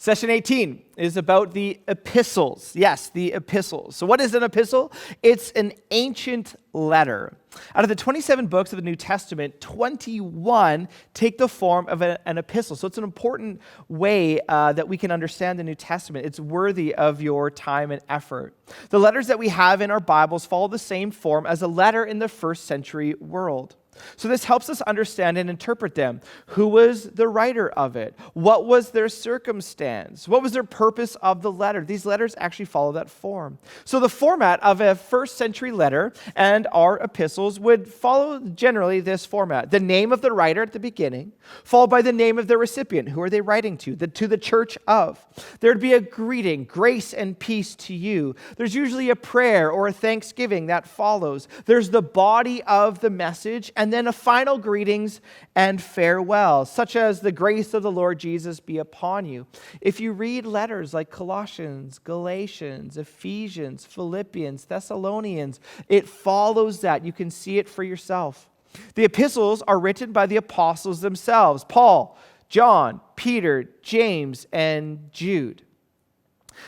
Session 18 is about the epistles. Yes, the epistles. So what is an epistle? It's an ancient letter. Out of the 27 books of the New Testament, 21 take the form of an epistle. So it's an important way that we can understand the New Testament. It's worthy of your time and effort. The letters that we have in our Bibles follow the same form as a letter in the first century world. So this helps us understand and interpret them. Who was the writer of it? What was their circumstance? What was their purpose of the letter? These letters actually follow that form. So the format of a first century letter and our epistles would follow generally this format. The name of the writer at the beginning, followed by the name of the recipient. Who are they writing to? To the church of. There'd be a greeting, grace and peace to you. There's usually a prayer or a thanksgiving that follows. There's the body of the message, and then a final greetings and farewell, such as the grace of the Lord Jesus be upon you. If you read letters like Colossians, Galatians, Ephesians, Philippians, Thessalonians, it follows that. You can see it for yourself. The epistles are written by the apostles themselves: Paul, John, Peter, James, and Jude.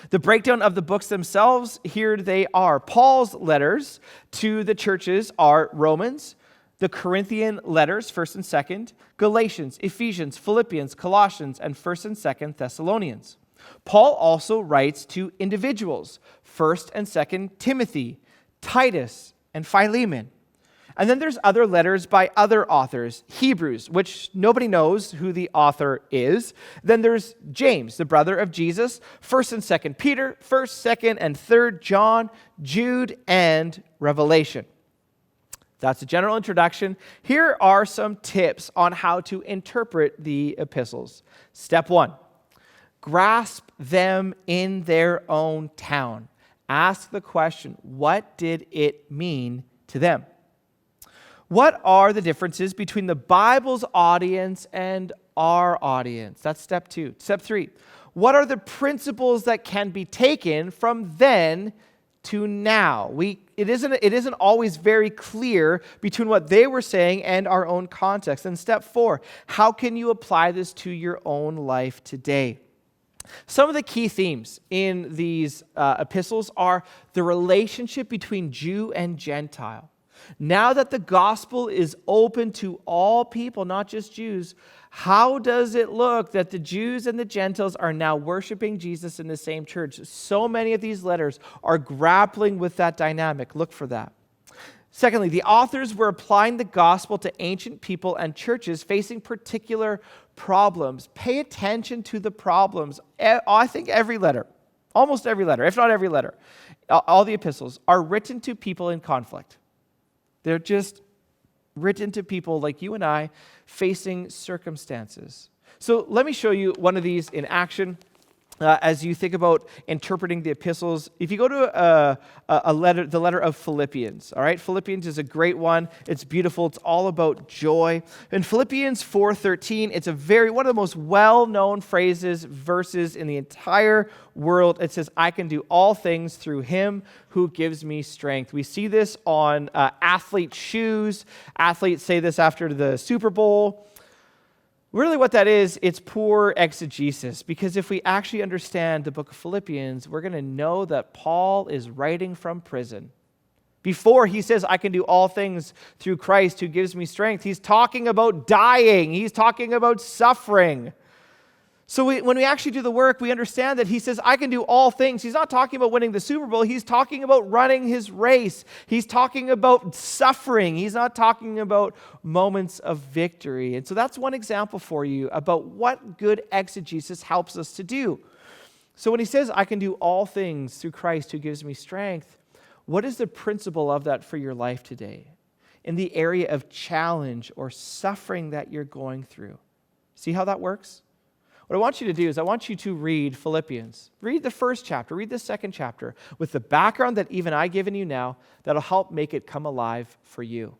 The breakdown of the books themselves, here they are. Paul's letters to the churches are Romans, the Corinthian letters, 1st and 2nd, Galatians, Ephesians, Philippians, Colossians, and 1st and 2nd Thessalonians. Paul also writes to individuals, 1st and 2nd Timothy, Titus, and Philemon. And then there's other letters by other authors, Hebrews, which nobody knows who the author is. Then there's James, the brother of Jesus, 1st and 2nd Peter, 1st, 2nd, and 3rd John, Jude, and Revelation. That's a general introduction. Here are some tips on how to interpret the epistles. Step 1, grasp them in their own town. Ask the question, what did it mean to them? What are the differences between the Bible's audience and our audience? That's step 2. Step 3, what are the principles that can be taken from then to now? It isn't always very clear between what they were saying and our own context. And step 4, how can you apply this to your own life today? Some of the key themes in these epistles are the relationship between Jew and Gentile. Now that the gospel is open to all people, not just Jews, how does it look that the Jews and the Gentiles are now worshiping Jesus in the same church? So many of these letters are grappling with that dynamic. Look for that. Secondly, the authors were applying the gospel to ancient people and churches facing particular problems. Pay attention to the problems. I think every letter, almost every letter, if not every letter, all the epistles are written to people in conflict. They're just written to people like you and I facing circumstances. So let me show you one of these in action as you think about interpreting the epistles. If you go to the letter of Philippians, all right? Philippians is a great one. It's beautiful. It's all about joy. In Philippians 4:13, it's one of the most well-known verses in the entire world. It says, I can do all things through him who gives me strength. We see this on athlete shoes. Athletes say this after the Super Bowl. Really what that is, it's poor exegesis, because if we actually understand the book of Philippians, we're going to know that Paul is writing from prison. Before he says, I can do all things through Christ who gives me strength, he's talking about dying. He's talking about suffering. So when we actually do the work, we understand that he says, I can do all things. He's not talking about winning the Super Bowl. He's talking about running his race. He's talking about suffering. He's not talking about moments of victory. And so that's one example for you about what good exegesis helps us to do. So when he says, I can do all things through Christ who gives me strength, what is the principle of that for your life today? In the area of challenge or suffering that you're going through. See how that works? What I want you to do is I want you to read Philippians. Read the first chapter, read the second chapter with the background that even I've given you now that'll help make it come alive for you.